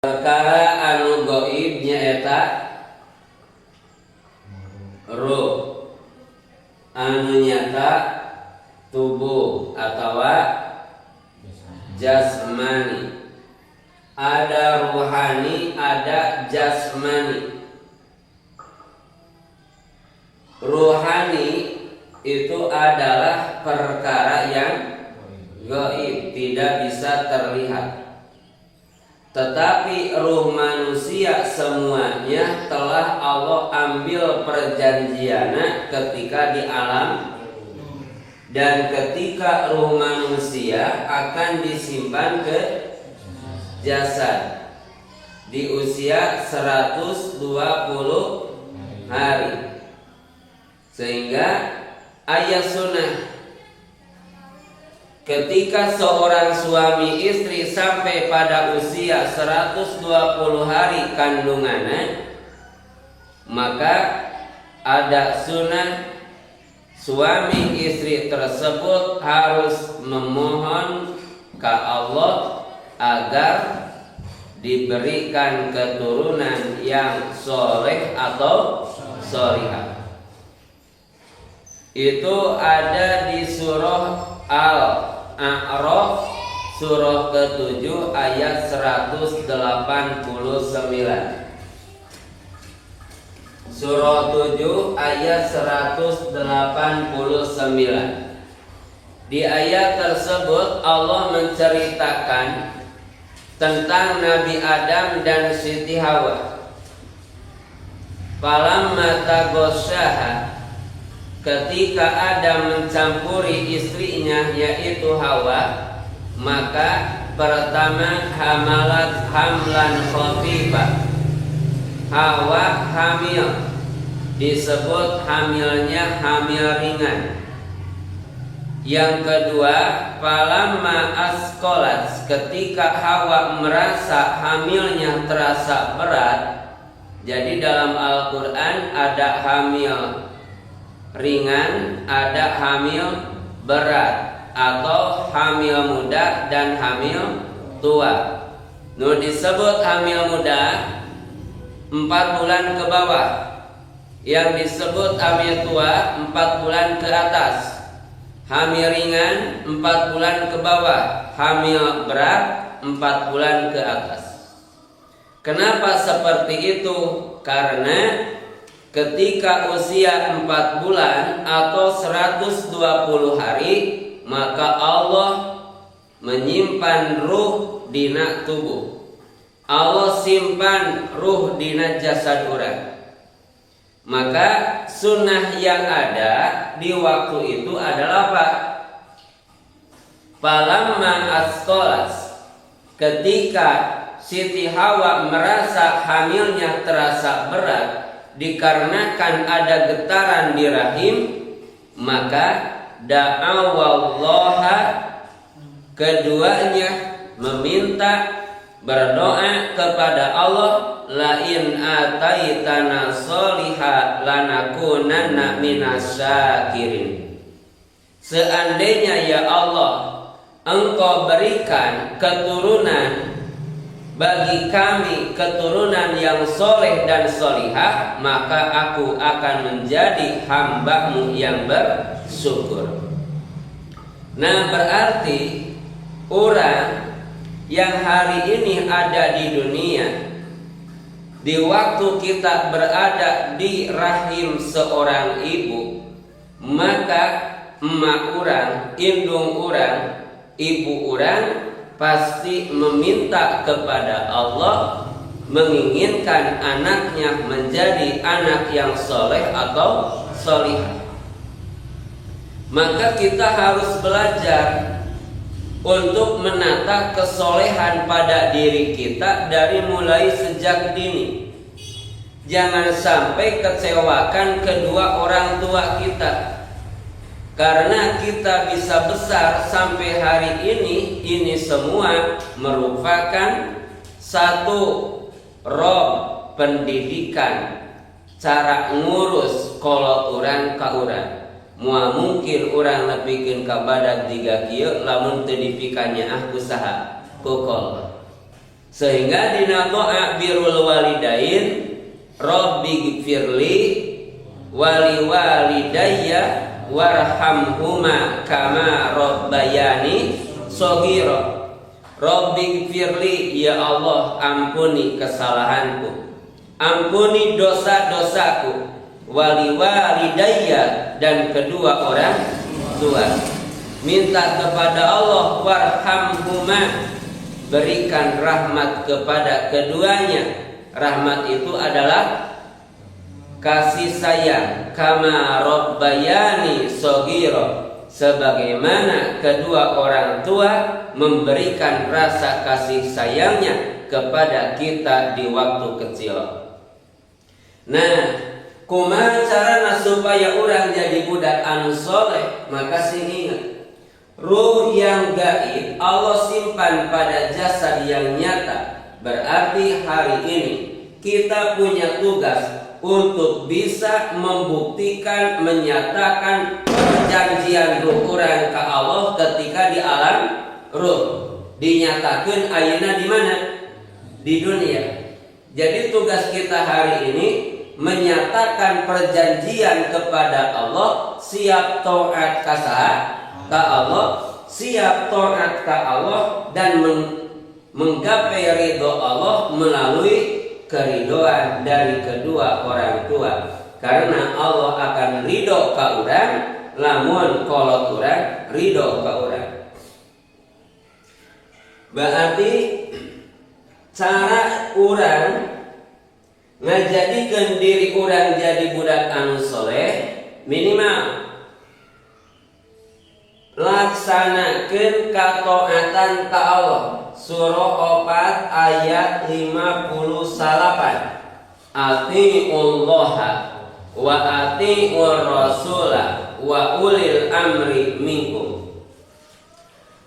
Perkara anu goib nyaeta ruh anu nyata tubuh atawa jasmani. Ada ruhani, ada jasmani. Ruhani itu adalah perkara yang gaib, tidak bisa terlihat. Tetapi ruh manusia semuanya telah Allah ambil perjanjiannya ketika di alam, dan ketika ruh manusia akan disimpan ke jasad di usia 120 hari. Sehingga ayat sunnah ketika seorang suami istri sampai pada usia 120 hari kandungannya, maka ada sunnah suami istri tersebut harus memohon ke Allah agar diberikan keturunan yang soleh atau solihah. Itu ada di surah Al-A'raf surah ke-7 ayat 189. Surah 7 ayat 189. Di ayat tersebut Allah menceritakan tentang Nabi Adam dan Siti Hawa. Falamma taghasyaha, ketika Adam mencampuri istrinya yaitu Hawa, maka pertama hamalat hamlan khafifah. Hawa hamil, disebut hamilnya hamil ringan. Yang kedua, falamma asqalat, ketika Hawa merasa hamilnya terasa berat. Jadi dalam Al-Quran ada hamil ringan, ada hamil berat, atau hamil muda dan hamil tua. Disebut hamil muda 4 bulan ke bawah, yang disebut hamil tua 4 bulan ke atas. Hamil ringan 4 bulan ke bawah, hamil berat 4 bulan ke atas. Kenapa seperti itu? Karena ketika usia 4 bulan atau 120 hari, maka Allah menyimpan ruh dina tubuh. Allah simpan ruh dina jasad orang. Maka sunnah yang ada di waktu itu adalah apa? Falamma asqalas, ketika Siti Hawa merasa hamilnya terasa berat dikarenakan ada getaran di rahim, maka da'awallaha, keduanya meminta berdoa kepada Allah, la in ataitana sholiha lanakunanna minasyakirin. Seandainya ya Allah Engkau berikan keturunan bagi kami, keturunan yang soleh dan solihah, maka aku akan menjadi hamba-Mu yang bersyukur. Nah, berarti orang yang hari ini ada di dunia, di waktu kita berada di rahim seorang ibu, maka emak orang, indung orang, ibu orang pasti meminta kepada Allah, menginginkan anaknya menjadi anak yang soleh atau solihah. Maka kita harus belajar untuk menata kesolehan pada diri kita dari mulai sejak dini. Jangan sampai kecewakan kedua orang tua kita. Karena kita bisa besar sampai hari ini semua merupakan satu rob pendidikan, cara ngurus kalau orang ka orang. Mua mungkin orang lebihkan ke badak 3 kieu lamun teu dipikannya usaha kokol. Sehingga dina doa birrul walidain, Rabbi gfirli wali walidayya warhamhuma kama rabbayani shaghira. Rabbi gfirli, ya Allah ampuni kesalahanku, ampuni dosa-dosaku, wali walidayya, dan kedua orang tua. Minta kepada Allah, warhamhuma, berikan rahmat kepada keduanya. Rahmat itu adalah kasih sayang, kama rabbayani shaghira, sebagaimana kedua orang tua memberikan rasa kasih sayangnya kepada kita di waktu kecil. Nah, kumaha carana supaya orang jadi budak anu soleh? Maka sing ingat, ruh yang gaib Allah simpan pada jasad yang nyata. Berarti hari ini kita punya tugas untuk bisa membuktikan, menyatakan perjanjian ruh orang ke Allah ketika di alam ruh. Dinyatakan ayeuna di mana? Di dunia. Jadi tugas kita hari ini menyatakan perjanjian kepada Allah, siap taat ka Allah, siap taat ka Allah, dan menggapai ridho Allah melalui keridoan dari kedua orang tua. Karena Allah akan ridho ka urang lamun kolot urang ridho ka urang. Berarti cara urang ngajadikeun diri urang jadi budak anu soleh, minimal laksanakeun kataatan ka Allah. Surah 4 ayat 58. Atiullaha wa atiur rasula wa ulil amri minkum.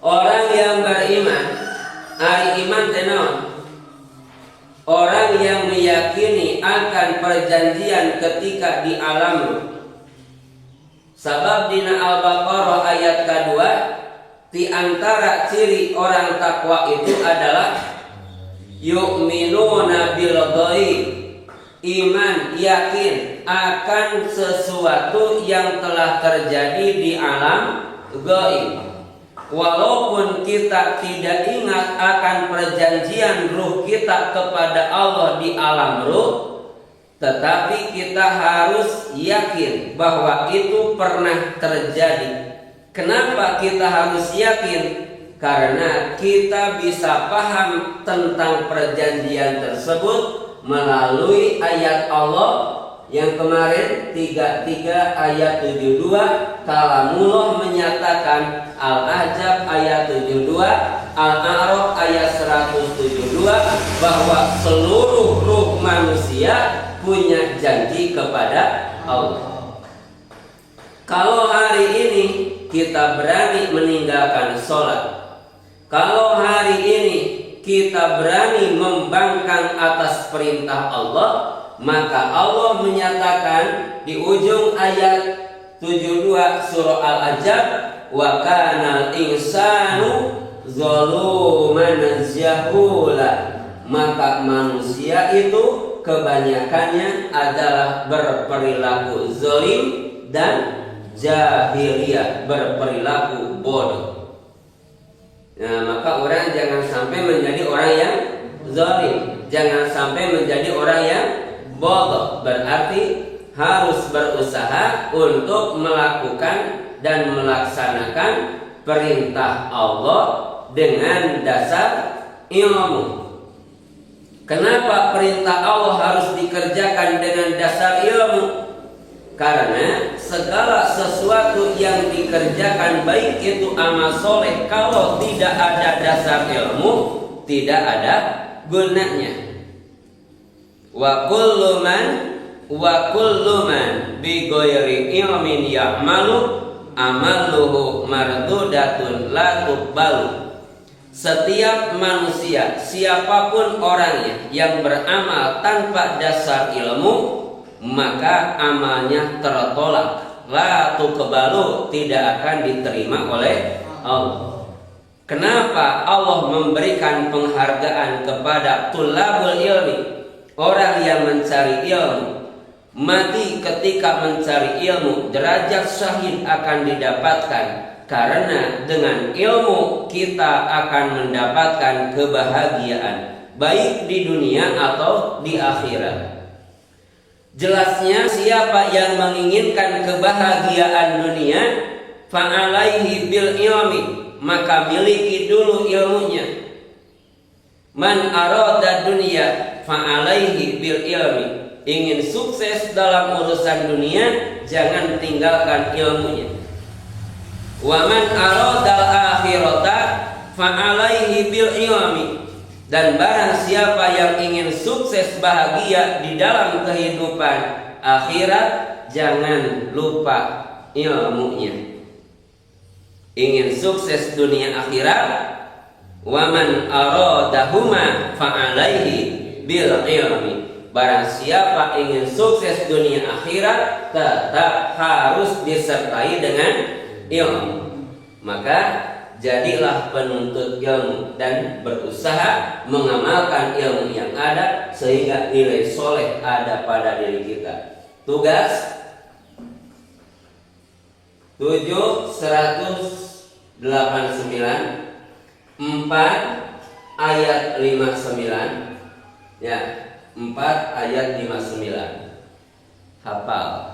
Orang yang beriman, ari iman teh naon? Orang yang meyakini akan perjanjian ketika di alam. Sabab dina Al-Baqarah ayat kedua, di antara ciri orang takwa itu adalah yu'minuna bil ghaib, iman yakin akan sesuatu yang telah terjadi di alam gaib. Walaupun kita tidak ingat akan perjanjian ruh kita kepada Allah di alam ruh, tetapi kita harus yakin bahwa itu pernah terjadi. Kenapa kita harus yakin? Karena kita bisa paham tentang perjanjian tersebut melalui ayat Allah yang kemarin 33 ayat 72. Kalamullah menyatakan, Al-Ahzab ayat 72, Al-A'raf ayat 172, bahwa seluruh ruh manusia punya janji kepada Allah. Kalau hari ini kita berani meninggalkan sholat, kalau hari ini kita berani membangkang atas perintah Allah, maka Allah menyatakan di ujung ayat 72 surah Al-Ahzab, wa kanal insanu zaluman jahula, maka manusia itu kebanyakannya adalah berperilaku zalim dan jahiliyah, berperilaku bodoh. Nah, maka orang jangan sampai menjadi orang yang zalim, jangan sampai menjadi orang yang bodoh. Berarti harus berusaha untuk melakukan dan melaksanakan perintah Allah dengan dasar ilmu. Kenapa perintah Allah harus dikerjakan dengan dasar ilmu? Karena segala sesuatu yang dikerjakan, baik itu amal soleh, kalau tidak ada dasar ilmu, tidak ada gunanya. Wa kullu man bi ghairi ilmin ya'malu amaluhu mardudatun la tuqbalu. Setiap manusia, siapapun orangnya yang beramal tanpa dasar ilmu, maka amalnya tertolak, la tuqbalu, tidak akan diterima oleh Allah. Kenapa Allah memberikan penghargaan kepada tulabul ilmi, orang yang mencari ilmu? Mati ketika mencari ilmu, derajat syahid akan didapatkan, karena dengan ilmu kita akan mendapatkan kebahagiaan, baik di dunia atau di akhirat. Jelasnya, siapa yang menginginkan kebahagiaan dunia, fa'alaihi bil ilmi, maka miliki dulu ilmunya. Man arada dunia fa'alaihi bil ilmi, ingin sukses dalam urusan dunia, jangan tinggalkan ilmunya. Wa man aradal akhirata fa'alaihi bil ilmi, dan barang siapa yang ingin sukses bahagia di dalam kehidupan akhirat, jangan lupa ilmunya. Ingin sukses dunia akhirat, wa man aradahuma fa'alaihi bil ilmi, barang siapa ingin sukses dunia akhirat, tetap harus disertai dengan ilmu. Maka jadilah penuntut ilmu dan berusaha mengamalkan ilmu yang ada, sehingga nilai soleh ada pada diri kita. Tugas 7/189 4 ayat 59, ya, 4 ayat 59 hafal.